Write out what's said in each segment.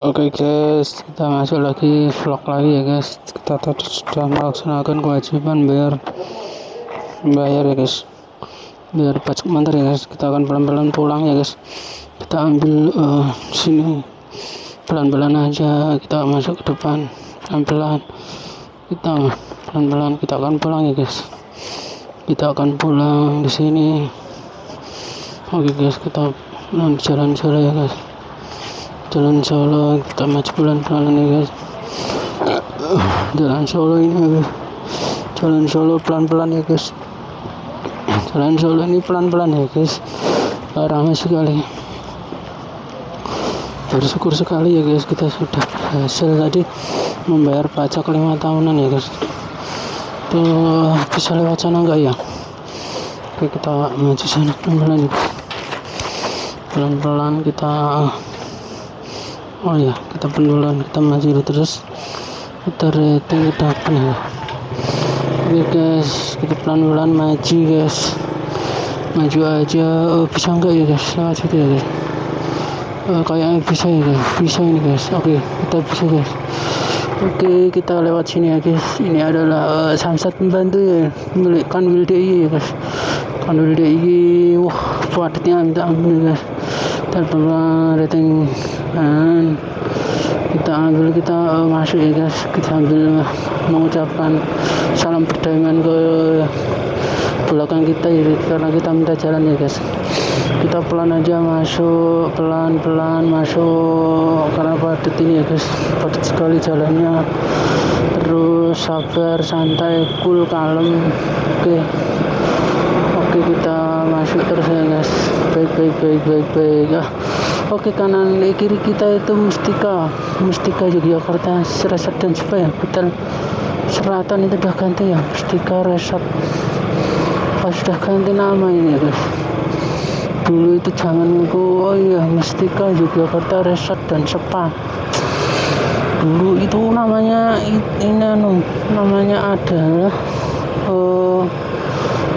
Oke guys, kita masuk lagi vlog lagi ya guys. Kita tadi sudah melaksanakan kewajiban bayar ya guys, bayar pajak motor ya guys. Kita akan pelan-pelan pulang ya guys. Kita ambil sini pelan-pelan aja, kita masuk ke depan pelan-pelan. Kita pelan-pelan kita akan pulang ya guys. Kita akan pulang di sini. Oke guys, kita jalan ya guys. Jalan Solo, kita maju pelan-pelan ya guys. Jalan Solo ini ya guys. Jalan Solo pelan-pelan ya guys. Jalan Solo ini pelan-pelan ya guys. Ramai sekali. Bersyukur sekali ya guys, kita sudah berhasil tadi membayar pajak 5 tahunan ya guys. Itu bisa lewat sana enggak ya? Oke, kita maju sana pelan-pelan ya guys. Pelan-pelan kita kita pelan-pelan kita maju terus, kita rating ke depan ya. Oke guys, kita pelan-pelan maju guys, maju aja. Bisa enggak ya guys lewat situ ya guys? Kayaknya bisa ya guys, bisa ini guys. Oke, kita bisa guys. Oke, kita lewat sini ya guys. Ini adalah Samsat Pembantu ya, milik Kanwil DIY ya guys. Kanwil DIY, wah padatnya minta ampun ya guys. Telepon rating dan kita masuk ya guys. Kita sambil mengucapkan salam perdagangan ke belakang kita ya, karena kita minta jalan ya guys. Kita pelan aja masuk, pelan-pelan masuk karena padat ini ya guys, padat sekali jalannya. Terus sabar, santai, cool, kalem. Oke, kita masuk terus ya guys. Baik. Oke, kanan kiri kita itu Mustika Yogyakarta Resort dan Spa ya. Hotel Selatan itu udah ganti ya, Mustika Resort. Pas sudah ganti nama ini ya guys. Dulu itu Mustika Yogyakarta Resort dan Spa. Dulu itu namanya namanya adalah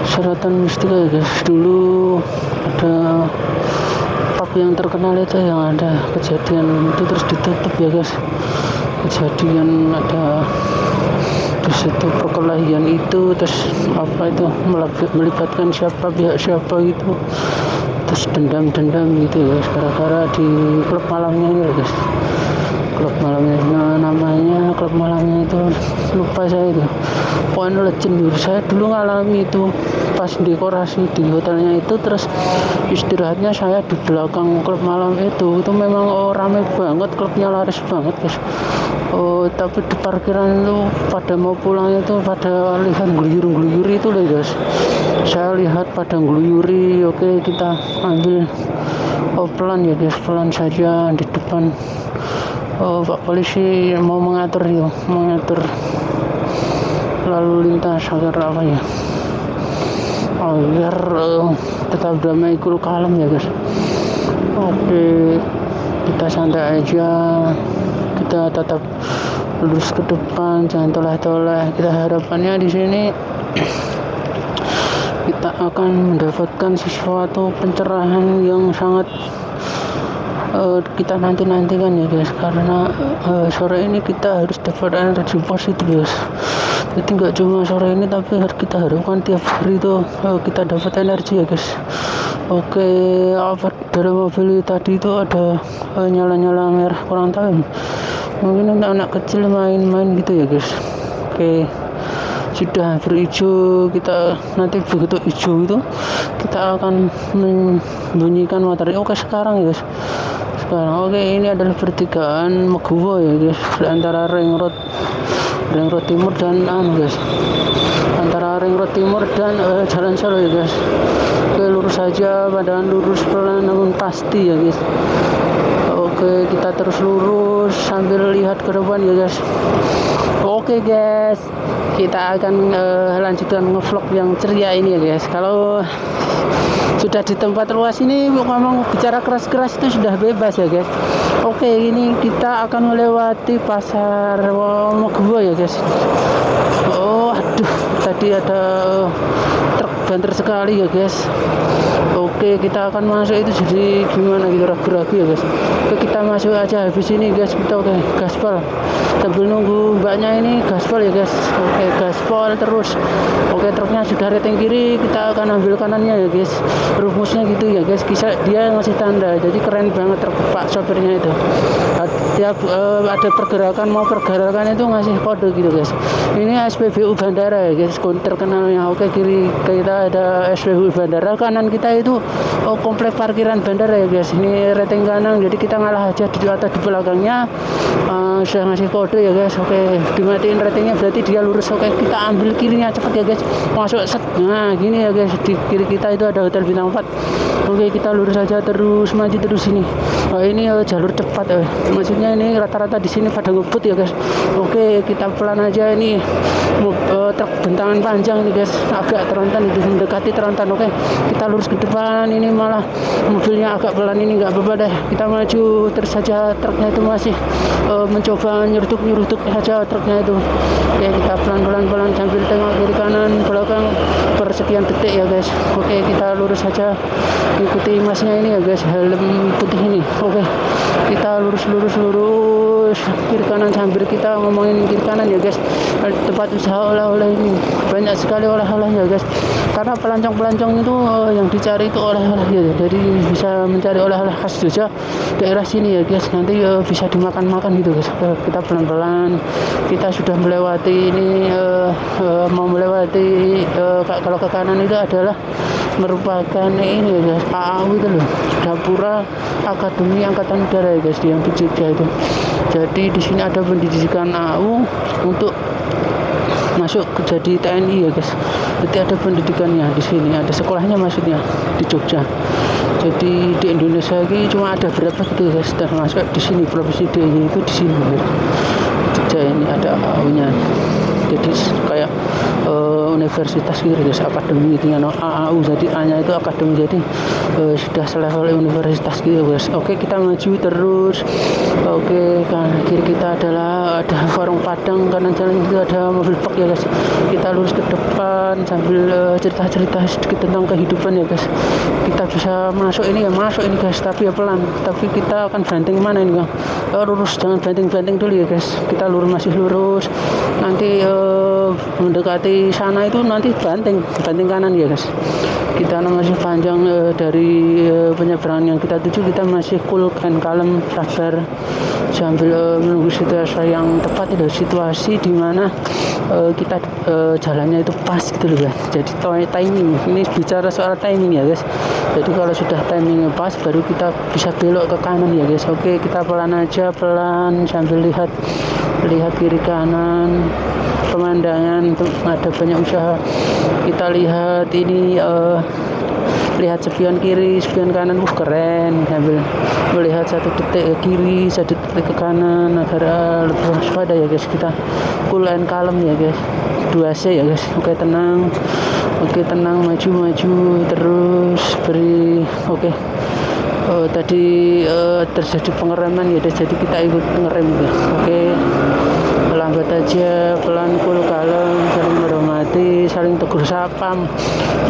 Selatan Mustika ya guys. Dulu ada pub yang terkenal itu yang ada kejadian itu terus ditutup ya guys. Kejadian ada di situ perkelahian itu, terus melibatkan pihak siapa gitu, terus dendam gitu ya guys, gara-gara di klub malamnya ya guys. Klub malamnya namanya klub malamnya itu lupa saya itu. Pokoknya legend. Saya dulu ngalami itu pas dekorasi di hotelnya itu, terus istirahatnya saya di belakang klub malam itu memang ramai banget, klubnya laris banget guys. Tapi di parkiran itu pada mau pulang itu pada lihat gluyur itu loh guys. Saya lihat pada gluyuri. Oke, kita ambil pelan ya guys, pelan saja di depan. Pak polisi mau mengatur lalu lintas agar tetap damai, cool, kalem ya guys. Oke, kita santai aja, kita tetap lurus ke depan, jangan toleh-toleh. Kita harapannya di sini kita akan mendapatkan sesuatu pencerahan yang sangat kita nantikan ya guys, karena sore ini kita harus dapat energi positif guys. Jadi nggak cuma sore ini, tapi kita harapkan tiap hari itu kita dapat energi ya guys. Oke, dalam mobil tadi itu ada nyala-nyala merah, kurang tahu mungkin anak kecil main-main gitu ya guys. Oke, sudah hampir hijau. Kita nanti begitu hijau itu kita akan membunyikan motor. Oke, sekarang ya guys. Oke, ini adalah pertigaan Meguwo ya guys, antara ring road timur dan guys, antara ring road timur dan jalan Solo ya guys. Oke, lurus saja, padahal lurus pelan namun pasti ya guys. Oke, kita terus lurus sambil lihat ke depan ya guys. Oke guys, kita akan lanjutkan ngevlog yang ceria ini ya guys. Kalau sudah di tempat luas ini ngomong bicara keras-keras itu sudah bebas ya guys. Oke, ini kita akan melewati pasar Wonogowo ya guys. Oh aduh, tadi ada truk banter sekali ya guys. Oke, kita akan masuk itu jadi gimana gitu, ragu-ragu ya guys. Oke, kita masuk aja habis ini guys. Kita oke gaspol sambil nunggu mbaknya ini gaspol ya guys. Oke, gaspol terus. Oke, truknya sudah rating kiri, kita akan ambil kanannya ya guys. Rumusnya gitu ya guys, kisah dia ngasih tanda, jadi keren banget truk pak sopirnya itu. Tiap ada pergerakan mau pergerakan itu ngasih kode gitu guys. Ini SPBU Bandara ya guys, terkenalnya. Oke, kiri kita ada SPBU Bandara, kanan kita itu komplek parkiran bandara ya guys. Ini rating kanan, jadi kita ngalah aja di atas di belakangnya. Sudah ngasih kode ya guys. Oke, dimatiin ratingnya berarti dia lurus. Oke, kita ambil kirinya cepet ya guys, masuk set. Nah gini ya guys, di kiri kita itu ada hotel bintang 4. Oke, kita lurus aja terus, maju terus ini. Ini jalur cepat maksudnya ini rata-rata di sini pada ngebut ya guys. Oke, kita pelan aja ini. Truk bentangan panjang nih guys, agak tronton itu mendekati tronton. Oke, kita lurus ke depan, ini malah mobilnya agak pelan, ini nggak apa-apa deh, kita maju terus saja. Truknya itu masih mencoba nyeruduk saja truknya itu. Oke, kita pelan-pelan sambil tengok kiri kanan belakang persekian detik ya guys. Oke, kita lurus saja, ikuti masnya ini ya guys, helm putih ini. Oke, kita lurus kiri kanan sambil kita ngomongin kiri kanan ya guys. Tempat usaha oleh-oleh ini banyak sekali oleh-oleh ya guys, karena pelancong itu yang dicari itu oleh-oleh ya, jadi bisa mencari oleh-oleh khas Jogja daerah sini ya guys. Nanti bisa dimakan gitu guys. Kita pelan-pelan, kita sudah melewati ini, mau melewati kalau ke kanan itu adalah merupakan ini ya guys, AAU itu loh, Dapura Akademi Angkatan Udara ya guys, yang di Jogja itu. Jadi di sini ada pendidikan AAU untuk masuk jadi TNI ya guys. Jadi ada pendidikannya di sini, ada sekolahnya maksudnya di Jogja. Jadi di Indonesia ini cuma ada berapa gitu guys, termasuk di sini provinsi DIY itu di sini guys. Jogja ini ada AAU-nya. Jadi kayak universitas gitu guys, akademi itu yang AAU, jadi A-nya itu akademi, jadi sudah selevel universitas gitu guys. Oke, kita maju terus. Oke, kiri kita adalah ada warung Padang, kanan jalan itu ada mobil box ya guys. Kita lurus ke depan sambil cerita-cerita sedikit tentang kehidupan ya guys. Kita bisa masuk ini guys, tapi ya pelan. Tapi kita akan banting mana ini bang? Lurus, jangan banting dulu ya guys. Kita masih lurus. Nanti mendekati sana itu nanti banting kanan ya guys. Kita masih panjang dari penyeberangan yang kita tuju, kita masih cool and calm, sabar sambil menunggu situasi yang tepat, itu situasi di mana kita jalannya itu pas gitu loh guys. Jadi timing, ini bicara soal timing ya guys. Jadi kalau sudah timingnya pas baru kita bisa belok ke kanan ya guys. Oke, kita pelan aja, pelan sambil lihat kiri kanan, pemandangan ada banyak usaha. Kita lihat ini lihat spion kiri, spion kanan, keren, sambil melihat satu detik ke kiri, satu detik ke kanan agar lebih waspada ya guys. Kita cool and calm ya guys, 2C ya guys. Oke, tenang, maju terus beri. Oke, tadi terjadi pengereman ya, jadi kita ikut pengerem ya. Oke, lambat aja, pelan, cool, kalem, saling menghormati, saling tegur sapa.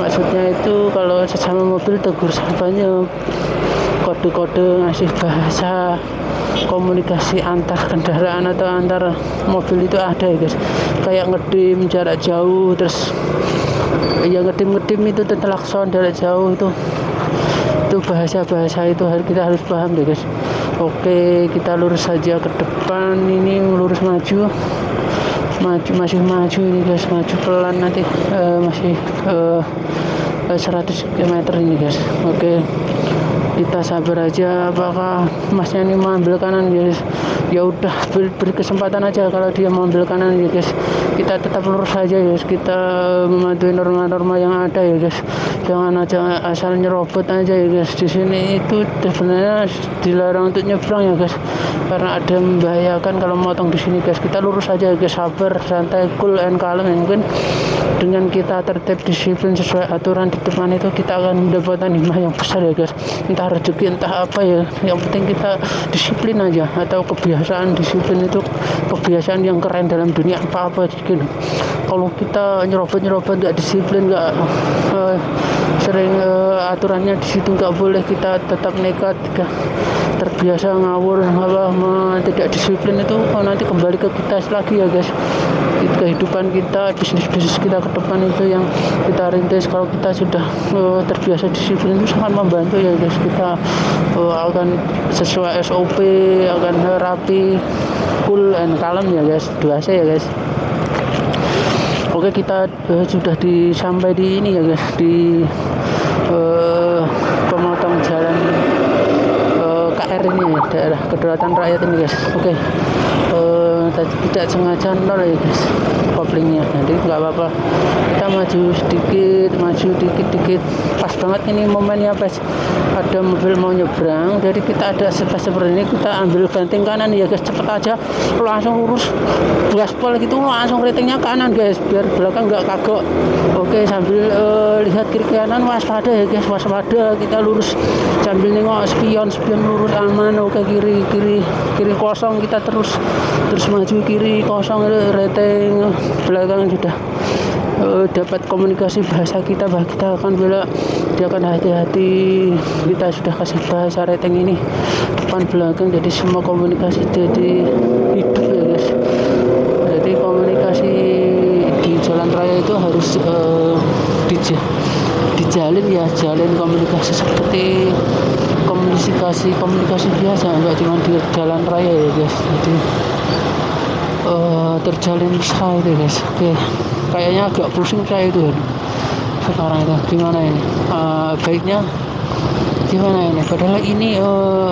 Maksudnya itu kalau sesama mobil tegur sapanya kode-kode, ngasih bahasa komunikasi antar kendaraan atau antar mobil itu ada ya guys. Kayak ngedim jarak jauh, terus ya ngedim itu klakson jarak jauh, itu bahasa itu kita harus paham deh guys. Oke, kita lurus saja ke depan, ini lurus maju masih maju ini guys, maju pelan, nanti masih 100 km ini guys. Oke, kita sabar aja. Apakah masnya ini mau ambil kanan guys? ya udah beri kesempatan aja. Kalau dia mengambil kanan ya guys, kita tetap lurus saja ya guys, kita mematuhi norma-norma yang ada ya guys, jangan aja asal nyerobot aja ya guys. Di sini itu sebenarnya dilarang untuk nyebrang ya guys, karena ada membahayakan kalau motong di sini guys. Kita lurus aja ya guys, sabar, santai, cool and calm ya. Mungkin dengan kita tertib, disiplin sesuai aturan di depan itu, kita akan mendapatkan hikmah yang besar ya guys. Entah rezeki entah apa ya, yang penting kita disiplin aja, atau kebiasaan. Disiplin itu kebiasaan yang keren dalam dunia apa-apa gitu. Kalau kita nyerobot nggak disiplin, nggak sering aturannya di situ nggak boleh, kita tetap nekat, terbiasa ngawur, tidak disiplin, itu nanti kembali ke kita lagi ya guys. Kehidupan kita, bisnis kita ke depan itu yang kita rintis, kalau kita sudah terbiasa disiplin itu sangat membantu ya guys. Kita akan sesuai SOP, akan rapi, cool and calm ya guys, 2C ya guys. Oke, kita sudah sampai di ini ya guys, di pemotong jalan KR ini ya, daerah kedaulatan rakyat ini guys. Oke, tidak sengaja nol ya guys koplingnya, jadi nggak apa-apa, kita maju dikit, pas banget ini momennya pas ada mobil mau nyebrang, jadi kita ada seperti ini, kita ambil banting kanan ya guys, cepet aja, langsung lurus gaspol gitu, langsung ratingnya kanan guys, biar belakang nggak kagok. Oke, sambil lihat kiri kanan, waspada ya guys, waspada, kita lurus sambil nengok spion lurus aman. Oke, kiri kosong, kita terus maju, kiri kosong, rating belakang sudah dapat komunikasi bahasa kita, bahwa kita akan belok, dia akan hati-hati, kita sudah kasih bahasa rating ini depan belakang, jadi semua komunikasi jadi hidup ya guys. Jadi komunikasi di jalan raya itu harus dijalin ya, jalin komunikasi seperti komunikasi biasa, nggak cuma di jalan raya ya guys. Jadi terjalin usaha itu guys. Oke, kayaknya agak pusing saya itu sekarang itu, gimana ini baiknya gimana ini, padahal ini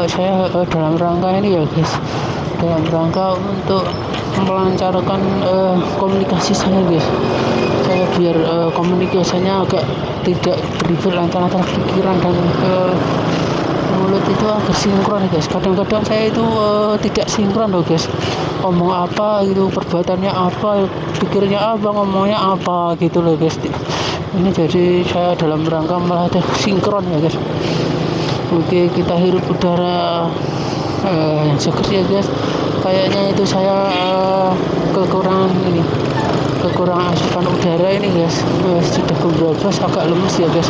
saya dalam rangka ini ya guys, dalam rangka untuk melancarkan komunikasi saya guys. Saya biar komunikasinya agak tidak beribut antara pikiran dan mulut itu agak sinkron ya guys. Kadang-kadang saya itu tidak sinkron loh guys, ngomong apa gitu, perbuatannya apa, pikirnya apa, ngomongnya apa gitu loh guys. Ini jadi saya dalam rangka melatih sinkron ya guys. Oke, kita hirup udara yang seger ya guys. Kayaknya itu saya kekurangan asupan udara ini guys, sudah kebablas, agak lemes ya guys.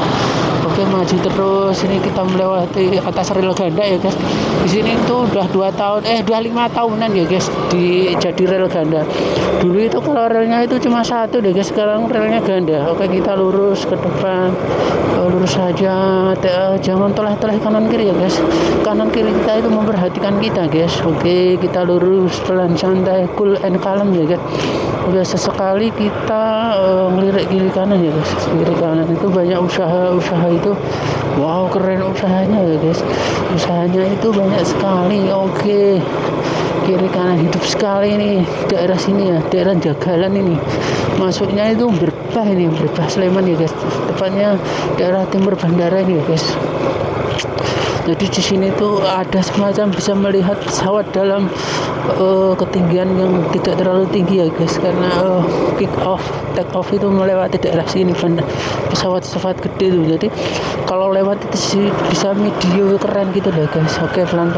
Oke, maju terus, ini kita melewati atas rel ganda ya guys. Di sini itu udah 5 tahunan ya guys jadi rel ganda. Dulu itu kalau relnya itu cuma satu deh guys, sekarang relnya ganda. Oke, kita lurus ke depan, lurus saja, jangan toleh-toleh kanan kiri ya guys. Kanan kiri kita itu memperhatikan kita guys. Oke, kita lurus pelan, santai, cool and calm ya guys. Udah sesekali kita ngelirik kiri kanan ya guys. Kiri kanan itu banyak usaha itu, wow, keren usahanya ya guys. Usahanya itu banyak sekali. Oke, kiri kanan hidup sekali ini daerah sini ya, daerah Jagalan ini. Masuknya itu Berbah Sleman ya guys. Tepatnya daerah timur bandara ini ya guys. Jadi di sini tuh ada semacam bisa melihat pesawat dalam ketinggian yang tidak terlalu tinggi ya guys, karena take off itu melewati daerah sini, pesawat gede tuh. Jadi kalau lewat itu bisa video keren gitu loh guys. Oke, pelan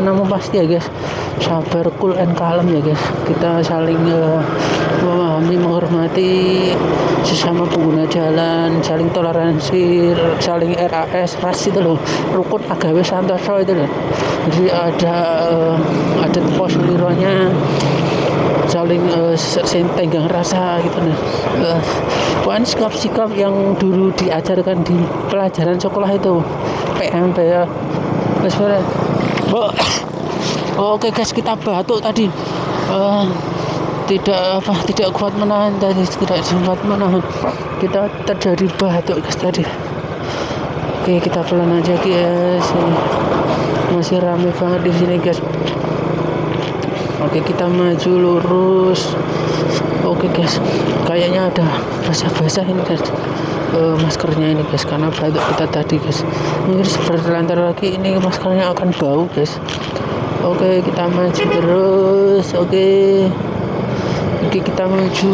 namun pasti ya guys, sabar, cool and calm ya guys. Kita saling memahami, menghormati sesama pengguna jalan, saling toleransi, saling ras itu loh, rukun agawe santoso itu loh. Jadi ada pos lironya, saling tenggang rasa gitu nih. Bukan sikap-sikap yang dulu diajarkan di pelajaran sekolah itu, PMP ya. Oke guys, kita batuk tadi. Tidak kuat menahan tadi, tidak sempat menahan, kita terjadi batuk guys tadi. Oke, kita pelan aja guys, masih ramai banget di sini guys. Oke, kita maju lurus. Oke guys, kayaknya ada basah-basah ini guys, maskernya ini guys, karena batuk kita tadi guys. Mungkin sebentar lagi ini maskernya akan bau guys. Oke, kita maju terus. Oke, kita maju.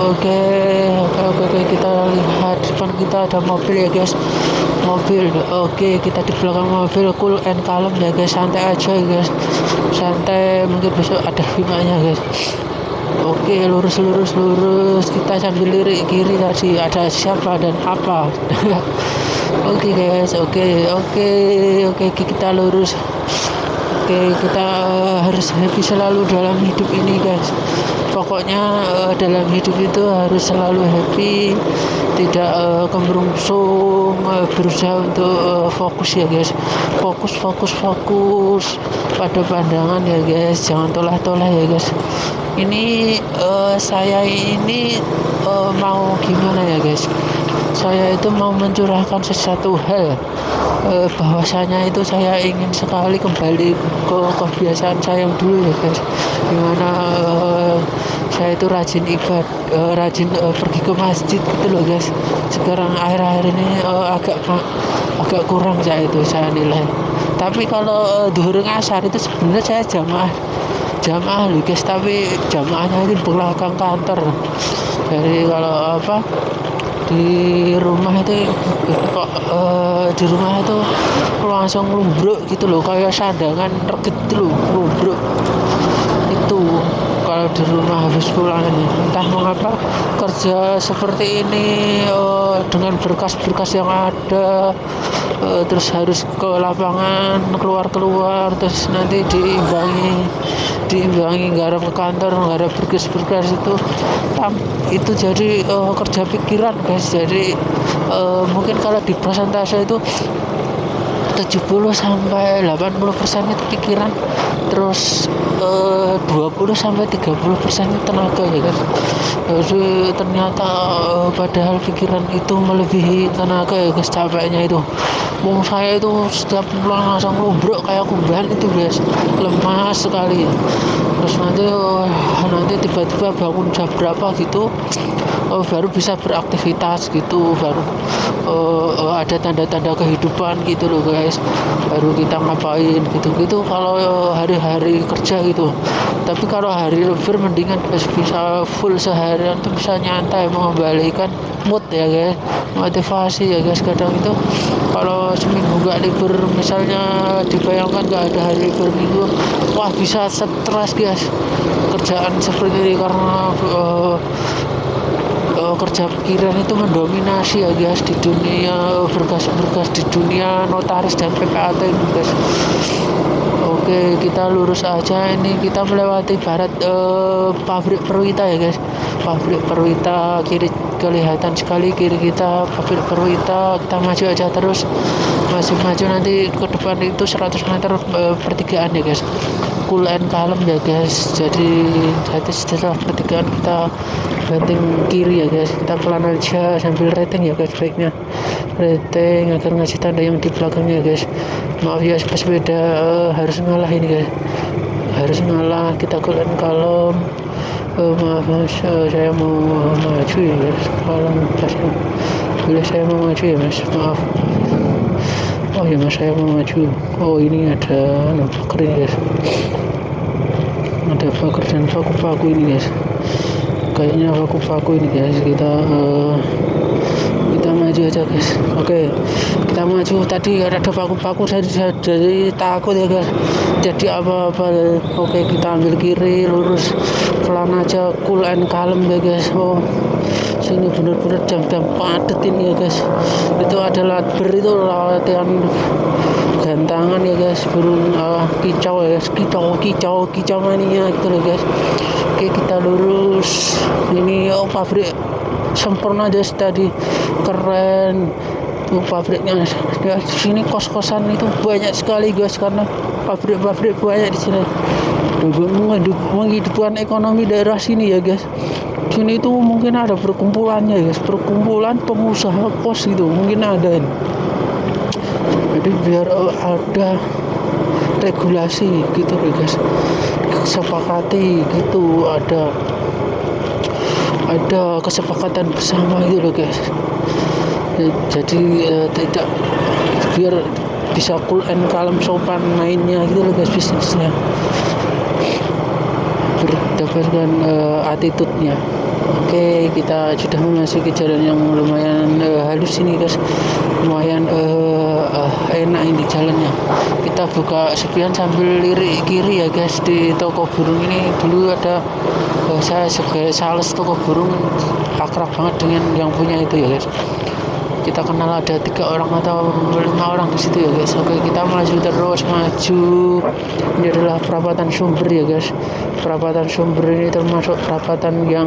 Oke, kita lihat depan kita ada mobil ya guys, mobil. Oke, kita di belakang mobil, cool and calm ya guys, santai aja ya guys, santai. Mungkin besok ada hikmahnya guys. Oke, lurus kita sambil lirik kiri tadi ada siapa dan apa. Oke guys, oke, kita lurus. Oke, kita harus happy selalu dalam hidup ini guys. Pokoknya dalam hidup itu harus selalu happy, tidak kemerungsung, berusaha untuk fokus ya guys. Fokus pada pandangan ya guys, jangan tolah ya guys. Ini saya ini mau gimana ya guys, saya itu mau mencurahkan sesuatu hal, bahwasanya itu saya ingin sekali kembali ke kebiasaan saya yang dulu ya guys, dimana saya itu rajin pergi ke masjid gitu loh guys. Sekarang akhir-akhir ini agak kurang saya nilai. Tapi kalau duhur ngasar itu sebenarnya saya jamaah loh guys, tapi jamaahnya itu belakang kantor. Jadi kalau di rumah itu kok di rumah itu langsung lumbruk gitu loh, kayak sandangan regit gitu loh, lumbruk itu kalau di rumah habis pulang ini. Entah mengapa kerja seperti ini dengan berkas-berkas yang ada, terus harus ke lapangan keluar terus nanti diimbangi garap ke kantor, garap berkas-berkas itu jadi kerja pikiran guys. Jadi mungkin kalau di persentase itu 70 sampai 80% itu pikiran, terus 20 sampai 30% itu tenaga ya guys. Jadi ternyata padahal pikiran itu melebihi tenaga ya guys, capeknya itu. Saya itu setiap pulang langsung lumbruk kayak kumbang itu guys, lemas sekali. Terus nanti tiba-tiba bangun jam berapa gitu, baru bisa beraktivitas gitu, baru ada tanda-tanda kehidupan gitu loh guys, baru kita ngapain gitu kalau hari-hari kerja gitu. Tapi kalau hari libur mendingan guys, bisa full seharian tuh bisa nyantai, mengembalikan mood ya guys, motivasi ya guys. Kadang itu kalau seminggu nggak libur, misalnya dibayangkan nggak ada hari libur minggu, wah bisa stres guys kerjaan seperti ini, karena kerja pikiran itu mendominasi ya guys di dunia berkas-berkas, di dunia notaris dan PPAT ini guys. Oke, kita lurus aja. Ini kita melewati barat pabrik Perwita ya guys, pabrik Perwita. Kiri kelihatan sekali kiri kita pabrik Perwita. Kita maju aja terus, masih maju, nanti ke depan itu 100 meter pertigaan ya guys, cool and calm ya guys. Jadi setelah pertigaan kita banting kiri ya guys, kita pelan aja sambil rating ya guys, baiknya rating agar ngasih tanda yang di belakangnya guys. Maaf ya, sepeda harus ngalah ini guys, harus ngalah. Kita cool and calm. Maaf mas, saya mau maju ya guys, kalau boleh saya mau maju ya mas, maaf. Oh ya mas, saya mau maju. Oh ini ada pagar ini guys, ada pagar dan paku-paku ini guys, kayaknya paku-paku ini guys. Kita maju aja guys. Oke, kita maju. Tadi ada paku-paku, jadi takut ya guys, jadi apa-apa. Oke, kita ambil kiri, lurus pelan aja, cool and calm ya guys. Oh sini bener-bener jam-jam padat ini ya guys. Itu adalah latihan gantangan ya guys, burung kicau ya guys, kicau mania gitu loh guys. Oke, kita lurus. Ini pabrik sempurna guys tadi, keren tuh pabriknya. Ya, sini kos-kosan itu banyak sekali guys, karena pabrik banyak di sini. Menghidupkan ekonomi daerah sini ya guys. Sini itu mungkin ada perkumpulannya guys, perkumpulan pengusaha kos itu mungkin ada ini. Jadi biar ada regulasi gitu loh guys, sepakati gitu, ada kesepakatan bersama gitu loh guys. Jadi tidak, biar bisa cool and calm, sopan mainnya gitu loh guys, bisnisnya berdasarkan attitude-nya. Oke, kita sudah memasuki jalan yang lumayan halus ini guys, lumayan enak ini jalannya. Kita buka sepion sambil lirik kiri ya guys. Di toko burung ini dulu ada saya sebagai sales toko burung akrab banget dengan yang punya itu ya guys. Kita kenal ada 3 orang atau 5 orang di situ ya guys. Oke, kita maju terus maju. Ini adalah perapatan Sumber ya guys. Perapatan Sumber ini termasuk perapatan yang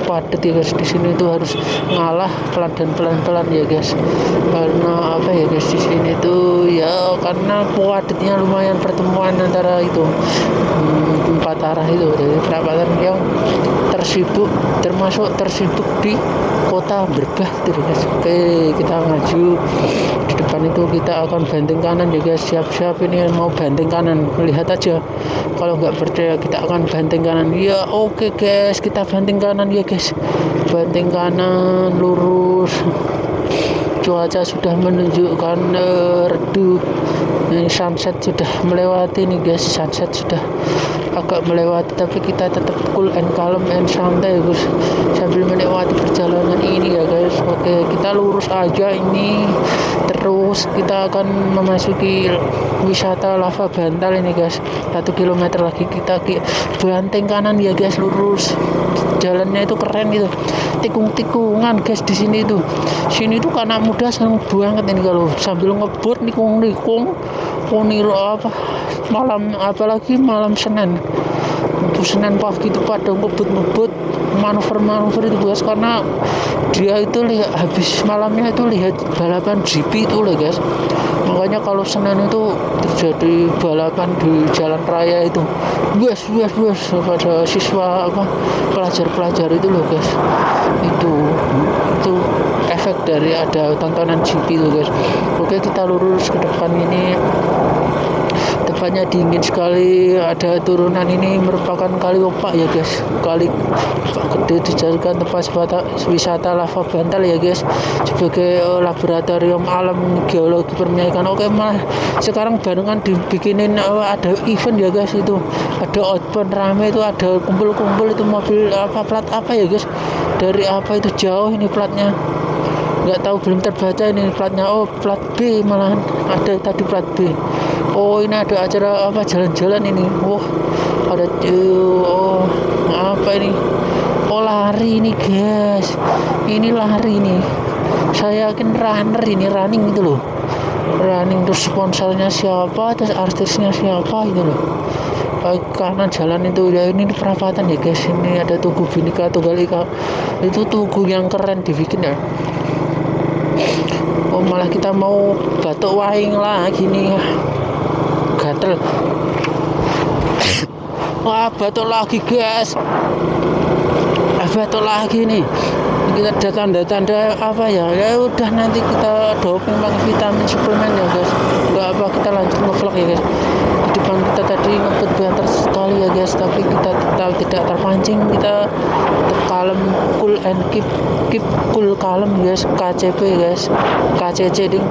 padat ya guys. Di sini tuh harus ngalah pelan dan pelan-pelan ya guys. Karena apa ya guys, di sini tuh ya karena padatnya lumayan, pertemuan antara itu 4 arah itu. Jadi perapatan yang termasuk tersibuk di kota Berbah itu guys. Oke, kita maju. Di depan itu kita akan banting kanan ya guys. Siap-siap ini mau banting kanan, lihat aja. Kalau nggak percaya kita akan banting kanan ya. Oke guys, kita banting kanan ya guys. Banting kanan lurus. Cuaca sudah menunjukkan redup. Ini sunset sudah melewati nih guys. Sunset sudah agak melewati, tapi kita tetap cool and calm and santai guys sambil menikmati perjalanan ini ya guys. Oke, kita lurus aja ini, terus kita akan memasuki wisata Lava Bantal ini guys. 1 kilometer lagi kita banting kanan ya guys, lurus. Jalannya itu keren gitu, tikung-tikungan guys. Di sini tuh anak muda seneng banget ini kalau sambil ngebut nikung apa malam, apalagi malam Senin pagi itu pada ngebut manuver itu guys, karena dia itu lihat habis malamnya itu lihat balapan GP itu loh guys. Makanya kalau Senin itu terjadi balapan di jalan raya itu wes pada siswa pelajar itu loh guys. Itu efek dari ada tontonan GP itu guys. Oke, kita lurus ke depan ini. Depannya dingin sekali, ada turunan ini merupakan Kali Opak ya guys. Kali gede dijadikan tempat wisata Lava Bantal ya guys, sebagai laboratorium alam geologi permaikan. Oke, malah sekarang barengan dibikinin ada event ya guys. Itu ada outbound rame, itu ada kumpul itu mobil plat apa ya guys, dari apa itu jauh ini platnya, nggak tahu, belum terbaca ini platnya. Oh, plat B malahan ada tadi, plat B. Oh, ini ada acara jalan-jalan ini. Wah, ada apa ini? Oh, lari ini guys. Ini lari ini. Saya yakin running itu loh. Running, terus sponsornya siapa, terus artisnya siapa itu loh. Kanan jalan itu ya, ini perapatan ya guys. Ini ada Tugu Bhinneka Tunggal Ika. Itu tugu yang keren dibikin ya. Oh, malah kita mau batuk wahing lagi nih. Gatel. Wah, batuk lagi guys. Batuk lagi nih. Kita ada tanda-tanda apa ya? Ya udah, nanti kita doping pakai vitamin suplemen ya guys. Enggak apa, kita lanjut ngevlog ya guys. Di depan kita tadi ngebut banter sekali ya guys, tapi kita tetap tidak terpancing. Kita tetap kalem, cool and keep cool kalem guys. KCP guys, KCC ding,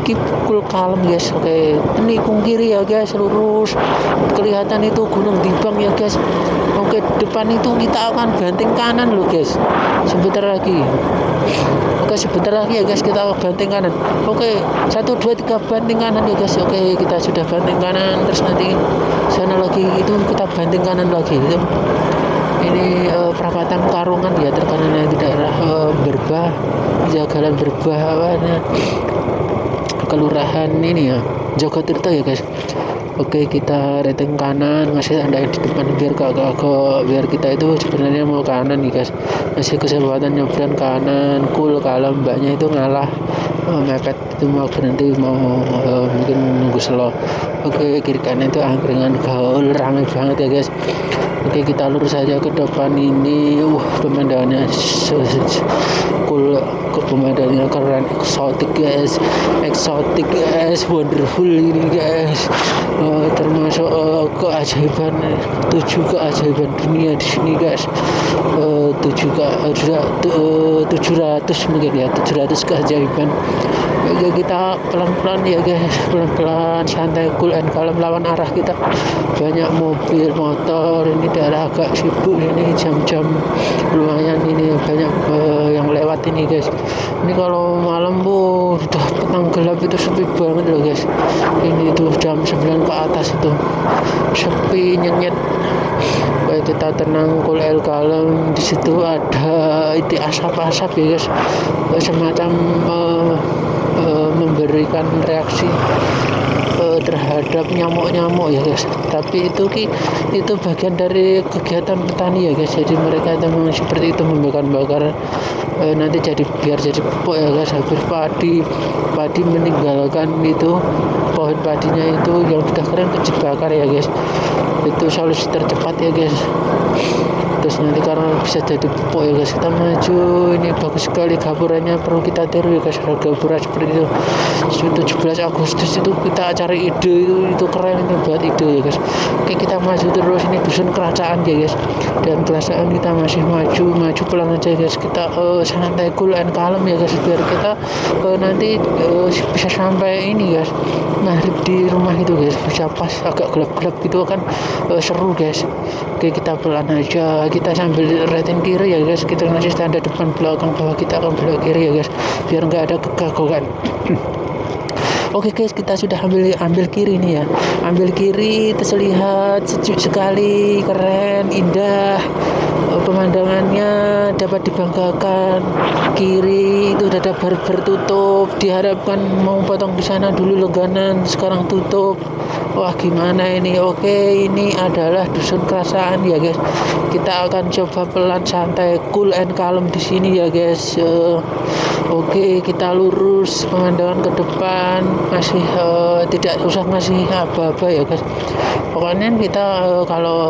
keep cool kalem guys. Oke, nikung kiri ya guys, lurus. Kelihatan itu Gunung Timbang ya guys. Oke, depan itu kita akan banting kanan loh guys. Sebentar lagi. Oke, sebentar lagi ya guys, kita banting kanan. Oke, 1 2 3 banting kanan ya guys. Oke, kita sudah banting kanan, terus nanti sana lagi itu kita banting kanan lagi gitu. Ini perapatan Karungan ya, terkenal di daerah Berbah, Jagalan Berbah kelurahan ini ya, Jogotirto ya guys. Oke, kita rating kanan, masih ada di depan biar kita itu sebenarnya mau kanan nih guys. Masih kesempatan nyebrang kanan, cool kalem, mbaknya itu ngalah mepet itu mau berhenti, mau mungkin nunggu slow. Oke, kiri kanan itu angkringan gaul ramai banget ya guys. Oke, kita lurus saja ke depan ini. Pemandangannya cool, pemandangannya keren, eksotik guys, wonderful ini guys. Termasuk keajaiban, 7 keajaiban dunia di sini guys. 700 mungkin ya, 700 keajaiban. Oke, kita pelan-pelan ya guys, pelan-pelan santai, cool and calm lawan arah kita. Banyak mobil, motor, ini daerah agak sibuk ini, jam-jam lumayan ini banyak yang lewat ini guys. Ini kalau malam udah petang gelap itu sepi banget loh guys. Ini tuh jam 9 ke atas itu sepi nyenyet. Baik, kita tenang, cool and calm. Di situ ada itu asap-asap ya guys, semacam memberikan reaksi terhadap nyamuk-nyamuk ya guys. Tapi itu bagian dari kegiatan petani ya guys. Jadi mereka itu memang seperti itu, membakar nanti biar jadi pupuk ya guys. Habis padi meninggalkan itu pohon padinya itu yang sudah kering dibakar ya guys. Itu solusi tercepat ya guys. Terus nanti karena bisa jadi pupuk ya guys, kita maju. Ini bagus sekali gapurannya, perlu kita tiru ya guys. Gapuran seperti itu 17 Agustus itu kita cari ide, itu keren, itu buat ide ya guys. Oke, kita maju terus. Ini dusun kerajaan ya guys, dan kerajaan kita masih maju pelan aja guys. Kita santai, cool and calm ya guys, biar kita nanti bisa sampai ini guys, maghrib di rumah itu guys, bisa pas agak gelap-gelap gitu kan, seru guys. Oke, kita pelan aja, kita sambil rating kiri ya guys. Kita ngasih tanda depan belakang bahwa kita akan belok kiri ya guys, biar nggak ada kegaguan. Oke guys, kita sudah ambil kiri nih ya. Ambil kiri, terlihat sejuk sekali, keren, indah. Pemandangannya dapat dibanggakan. Kiri itu udah ada barber tutup. Diharapkan mau potong di sana dulu langganan, sekarang tutup. Wah, gimana ini? Oke, ini adalah dusun kerasaan ya guys. Kita akan coba pelan, santai, cool and calm di sini ya guys. Oke, kita lurus, pemandangan ke depan masih tidak usah ngasih apa-apa ya guys. Pokoknya kita kalau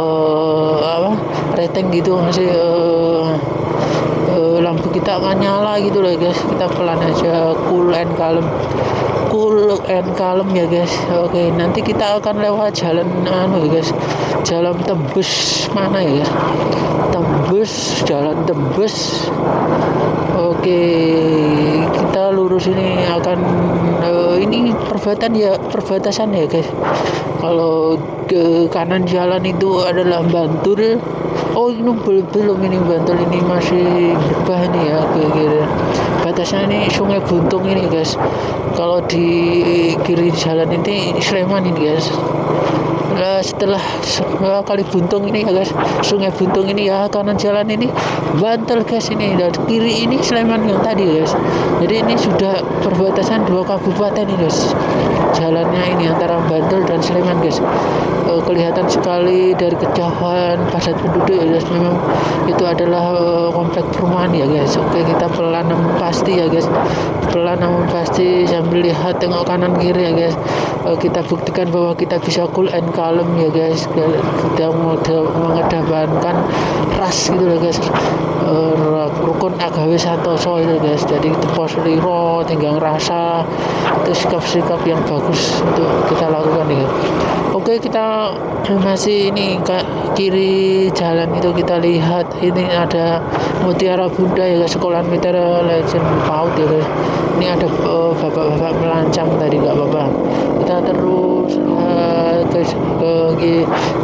rating gitu masih lampu kita akan nyala gitu loh guys. Kita pelan aja, cool and calm ya guys. Oke, nanti kita akan lewat jalan ya guys, jalan tembus mana ya guys, jalan tembus. Oke, kita lurus ini akan ini perbatasan ya guys. Kalau ke kanan jalan itu adalah Bantul. Oh, ini belum ini Bantul, ini masih berubah nih ya kira-kira. Batasnya ini Sungai Buntung ini guys. Kalau di kiri jalan ini Sleman ini guys. Setelah Kali Buntung ini ya guys, Sungai Buntung ini ya, kanan jalan ini Bantul guys, ini dan kiri ini Sleman yang tadi guys. Jadi ini sudah perbatasan 2 kabupaten ini guys, jalannya ini antara Bantul dan Sleman guys. Kelihatan sekali dari kejauhan padat penduduk ya guys. Memang itu adalah komplek perumahan ya guys. Oke, kita pelan namun pasti ya guys, pelan namun pasti sambil lihat tengok kanan kiri ya guys. Kita buktikan bahwa kita bisa cool and calm ya guys. Kita mengedepankan ras gitu ya guys, rukun agawe santoso itu guys. Jadi itu pos liro tinggal rasa, itu sikap-sikap yang bagus untuk kita lakukan ya. Oke, kita masih ini ke kiri jalan itu kita lihat ini ada Mutiara Bunda ya guys, sekolah militer Legend PAUD ya guys. Ini ada bapak-bapak melancang tadi, nggak apa-apa. Kita terus ke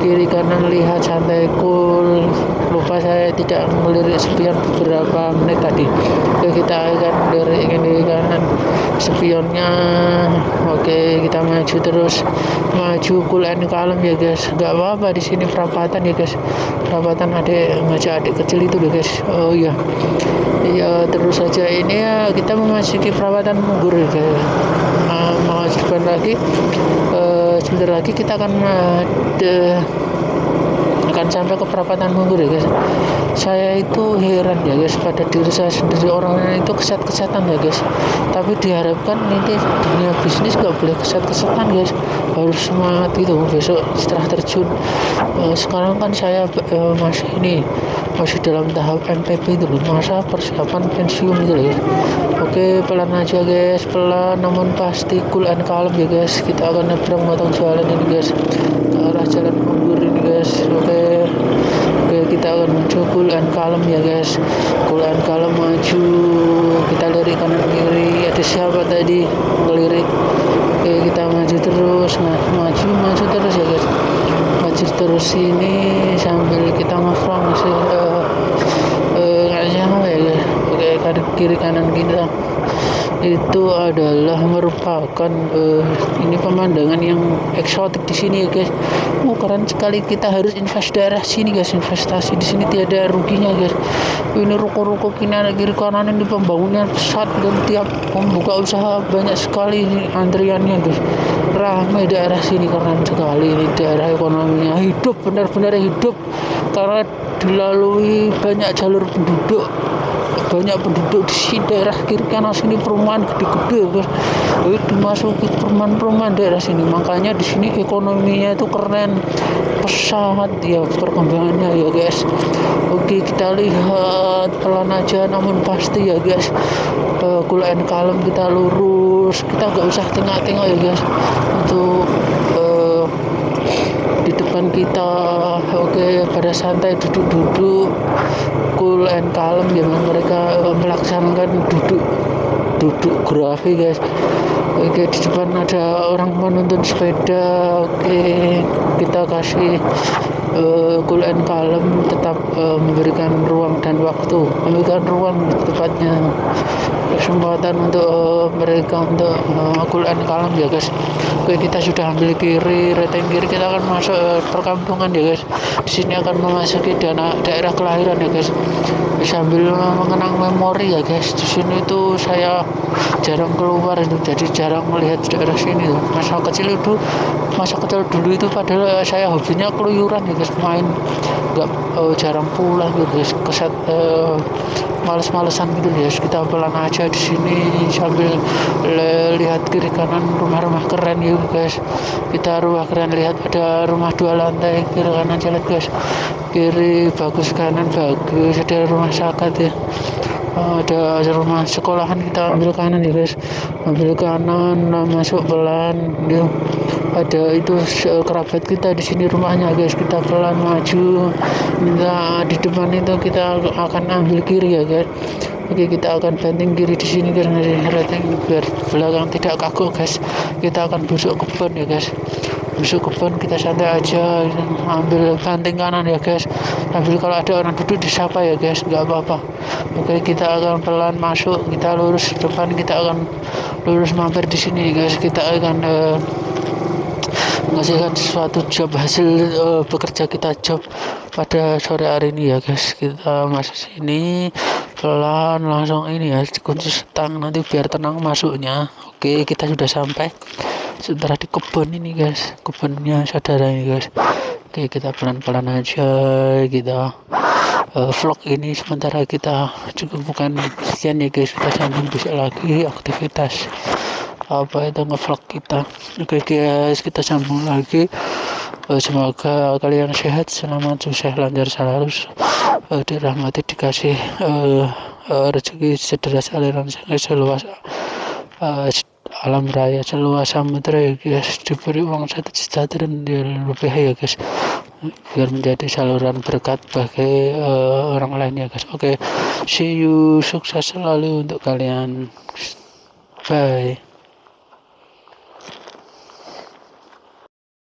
kiri kanan, lihat santai, cool. Lupa saya tidak melirik spion beberapa menit tadi. Oke, kita akan lirik kiri kanan spionnya. Oke, kita maju terus, maju cool and calm ya guys. Nggak apa-apa, di sini perapatan ya guys, perapatan ngajak adik kecil itu deh guys. Oh iya ya, terus saja ini ya, kita memasuki perapatan Munggur ya guys. Sebentar lagi kita akan akan sampai ke perapatan Munggur ya guys. Saya itu heran ya guys pada diri saya sendiri, orang itu keset-kesetan ya guys, tapi diharapkan nanti dunia bisnis gak boleh keset-kesetan guys, harus semangat gitu besok setelah terjun. Sekarang kan saya masih dalam tahap MPP itu loh, masa persiapan pensiun gitu loh guys. Oke, pelan aja guys, pelan namun pasti, cool and calm ya guys. Kita akan nyebrang batang jalan ini guys, ke arah jalan Munggur ini guys. Oke, kita akan menuju cool and calm ya guys, cool and calm, maju. Kita lirik kanan kiri, ada siapa tadi ngelirik. Oke, kita maju terus, maju terus ya guys, maju terus ini sambil kita ngefront masih nggak apa ya guys. Oke, kiri kanan kita itu adalah merupakan ini pemandangan yang eksotik di sini ya guys. Keren sekali, kita harus invest daerah sini guys, investasi di sini tiada ruginya guys. Ini ruko-ruko kiri kanan ini pembangunan pesat, dan tiap membuka usaha banyak sekali ini antriannya guys. Ramai daerah sini, keren sekali ini daerah, ekonominya hidup, benar-benar hidup karena dilalui banyak jalur penduduk. Banyak penduduk di sini, daerah kiri kanan sini perumahan gede-gede guys. Dimasuki perumahan daerah sini, makanya di sini ekonominya itu keren pesat ya perkembangannya ya guys. Oke, kita lihat pelan aja namun pasti ya guys. Cool and calm, kita lurus, kita gak usah tengok-tengok ya guys untuk di depan kita. Oke, pada santai duduk-duduk, cool and calm ya, mereka melaksanakan duduk grafik guys. Oke, di depan ada orang menuntun sepeda. Oke, kita kasih cool and calm, tetap memberikan ruang dan waktu, memberikan ruang tepatnya kesempatan untuk mereka untuk cool and calm ya guys. Oke, kita sudah ambil kiri, reteng kiri, kita akan masuk perkampungan ya guys. Di sini akan memasuki daerah kelahiran ya guys. Sambil mengenang memori ya guys. Di sini tuh saya jarang keluar itu, jadi jarang melihat daerah sini tuh. Masa kecil dulu itu padahal saya hobinya keluyuran ya guys, main, nggak jarang pulang gitu guys, keset males-malesan gitu ya guys. Kita pelan aja di sini sambil lihat kiri kanan rumah-rumah keren ya guys. Kita rumah keren, lihat ada rumah 2 lantai kiri kanan jalan guys. Kiri bagus, kanan bagus, ada rumah sakat ya. Ada rumah sekolahan, kita ambil kanan ya guys, ambil kanan, masuk pelan ya. Ada itu kerabat kita di sini rumahnya guys, kita pelan maju. Di depan itu kita akan ambil kiri ya guys. Oke, kita akan banting kiri di sini guys, biar belakang tidak kaku guys. Kita akan busuk kebun ya guys, busuk kebun, kita santai aja, ambil banting kanan ya guys. Ambil, kalau ada orang duduk disapa ya guys, nggak apa-apa. Oke, kita akan pelan masuk, kita lurus depan, kita akan lurus mampir di sini guys. Kita akan menghasilkan suatu job, hasil bekerja kita job pada sore hari ini ya guys. Kita masuk sini pelan, langsung ini ya, kunci stang nanti biar tenang masuknya. Oke, kita sudah sampai setelah di kebun ini guys, kebunnya saudara ini guys. Oke, kita pelan-pelan aja, kita vlog ini sementara kita bukan sekian ya guys, kita sambung besok lagi aktivitas apa itu ngevlog kita. Oke guys, kita sambung lagi. Semoga kalian sehat, selamat, sukses, lancar selalu, dirahmati, dikasih rezeki sederas aliran sungai seluas alam raya, seluas samudra ya guys. Diberi uang 1 juta dan lebih ya guys, biar menjadi saluran berkat bagi orang lain ya guys. Oke, see you, sukses selalu untuk kalian, bye.